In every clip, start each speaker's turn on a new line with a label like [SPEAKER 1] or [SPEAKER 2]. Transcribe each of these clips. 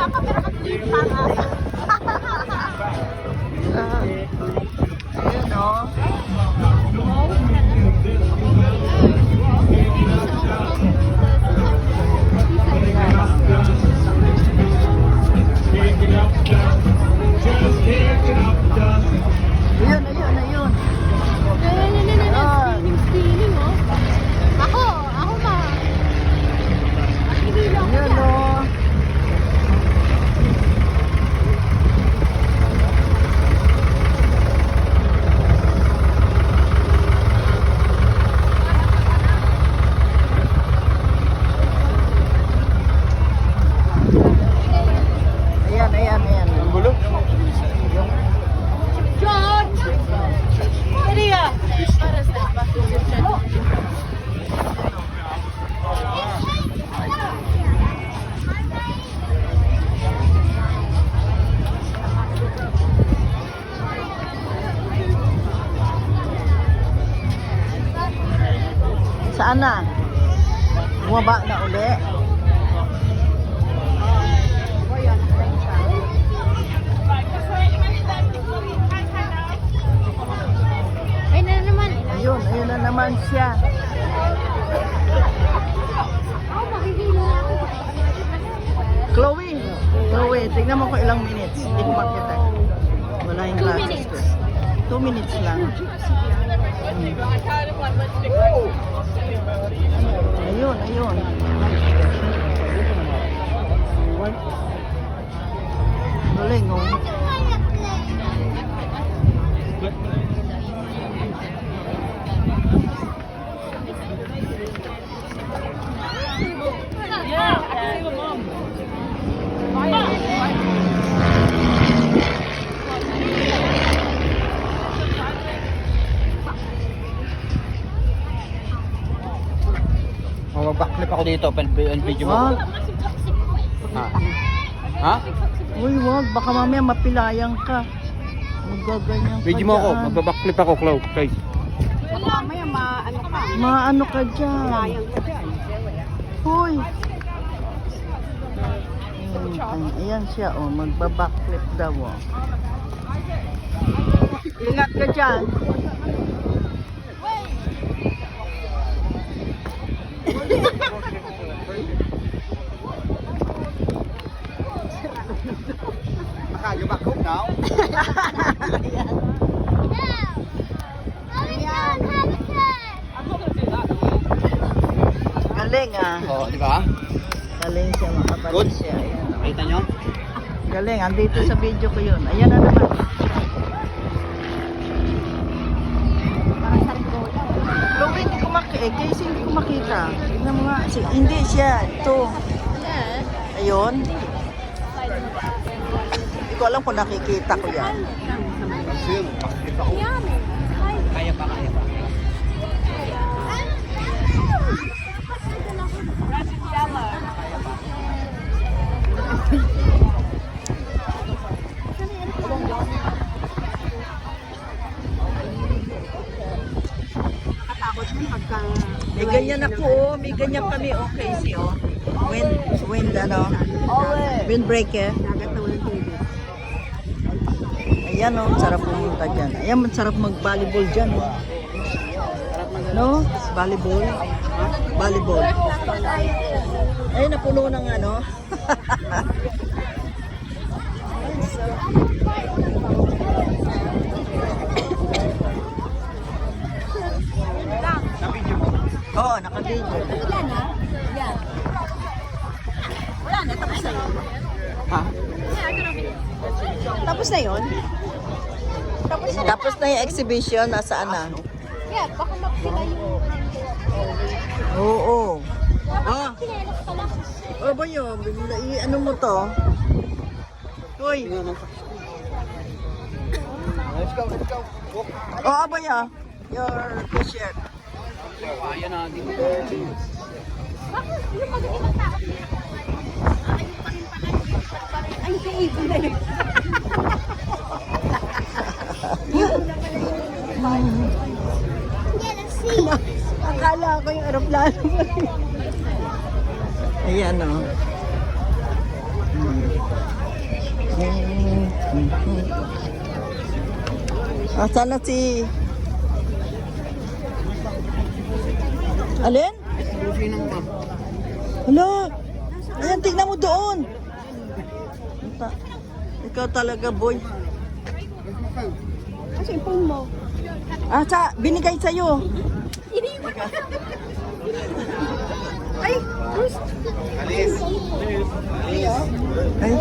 [SPEAKER 1] Ayun o. Ayun, ayun, ayun.
[SPEAKER 2] Stealing, oh. Ako ma. Hindi lang
[SPEAKER 1] Ayun o. Ayan, ayan, ayan.
[SPEAKER 3] Ang gulo.
[SPEAKER 2] George! Maria!
[SPEAKER 1] Saan na? Bumaba na uli.
[SPEAKER 2] Ay na naman.
[SPEAKER 1] Ayun, ayun na naman siya.
[SPEAKER 2] Ako makikita ako.
[SPEAKER 1] Chloe, Chloe, tignan mo ko ilang minutes. Hindi ko makita. Wala yung
[SPEAKER 2] 2
[SPEAKER 1] glasses
[SPEAKER 2] minutes.
[SPEAKER 1] ko. 2 minutes lang. Ayun, ayun. Galing, oh.
[SPEAKER 3] Mag-backflip ako dito. Video mo.
[SPEAKER 1] Wag.
[SPEAKER 3] Ha? Ha?
[SPEAKER 1] Uy, wag. Baka mamaya mapilayang ka. Magaganyan ka
[SPEAKER 3] Video mo ako.
[SPEAKER 1] dyan.
[SPEAKER 3] Mag-backflip ako, Chloe. Guys.
[SPEAKER 2] Mamaya maano ka.
[SPEAKER 1] Maano ka dyan?
[SPEAKER 2] Sayang ka dyan.
[SPEAKER 1] Hoy. Ayan siya, oh. Magbabackflip daw, oh. Ingat ka dyan.
[SPEAKER 3] You back home now?
[SPEAKER 1] Galing, ah.
[SPEAKER 3] Oo, di ba?
[SPEAKER 1] Galing siya,
[SPEAKER 3] Good.
[SPEAKER 1] makapal siya. Ayan, oh.
[SPEAKER 3] Nakita nyo?
[SPEAKER 1] Galing, andito sa video ko yun. Ayan na naman. Chloe, hindi ko makita. Kasi hindi ko makita. Tignan mo nga. Hindi siya. Ito. Ayun. Hindi ko alam kung nakikita ko yan.
[SPEAKER 3] Kaya pa, kaya pa.
[SPEAKER 1] May ganyan ako, oh. May ganyan kami, okay, see, oh. Wind, ano? Windbreaker. Ayan, oh, sarap pumunta dyan. Ayan, sarap mag-volleyball dyan, oh. No? Volleyball? Volleyball. Ay, napuno ng ano. Oo, naka-video.
[SPEAKER 2] Yan ha? Yan. Wala na, tapos na yun.
[SPEAKER 3] Ha?
[SPEAKER 2] Tapos na yun? Tapos na.
[SPEAKER 1] Tapos na yung exhibition, nasaan na?
[SPEAKER 2] Yeah, baka magpila yung...
[SPEAKER 1] Oo. Ah,
[SPEAKER 2] Kinelas pala.
[SPEAKER 1] oh ba yun? Ano mo to? Uy.
[SPEAKER 3] Let's go, let's go. Walk.
[SPEAKER 1] Oh, ba yun? Your t-shirt.
[SPEAKER 3] Ayan na, di ba?
[SPEAKER 2] Bakit yung magiging tao? Ay, yung ibon na yun.
[SPEAKER 1] Akala ko yung aeroplano mo. Ayan, oh. Sana si... Alin?
[SPEAKER 3] Susi ng ma.
[SPEAKER 1] Hala! Ayan, tignan mo doon! Ikaw talaga, boy.
[SPEAKER 2] Kasi yung phone mo.
[SPEAKER 1] Binigay sa'yo.
[SPEAKER 2] Ay, Bruce.
[SPEAKER 3] Alis.
[SPEAKER 1] Ay,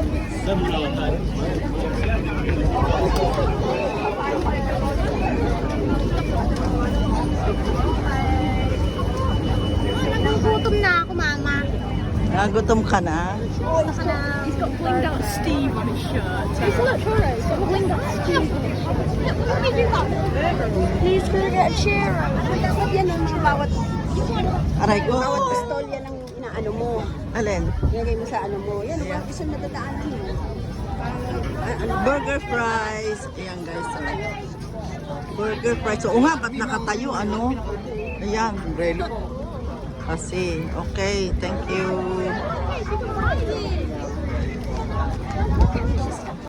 [SPEAKER 2] Nagutom na ako, mama.
[SPEAKER 1] nagutom ka na.
[SPEAKER 2] Naka na. He's got blinged out Steve on his shirt. He's not churros. He's got blinged out Steve. What made you up? He's gonna get a chair. Dapat yan ang bawat...
[SPEAKER 1] Aray ko.
[SPEAKER 2] Bawat pistol yan ang inaano mo.
[SPEAKER 1] Alin?
[SPEAKER 2] Ilagay mo sa ano mo. Yan, ang bawat isang nadadaanan mo.
[SPEAKER 1] Burger fries. Ayan, guys. Burger fries. Oo nga, ba't nakatayo? Ano? Ayan.
[SPEAKER 3] Umbrella.
[SPEAKER 1] Kasi, okay. Thank you.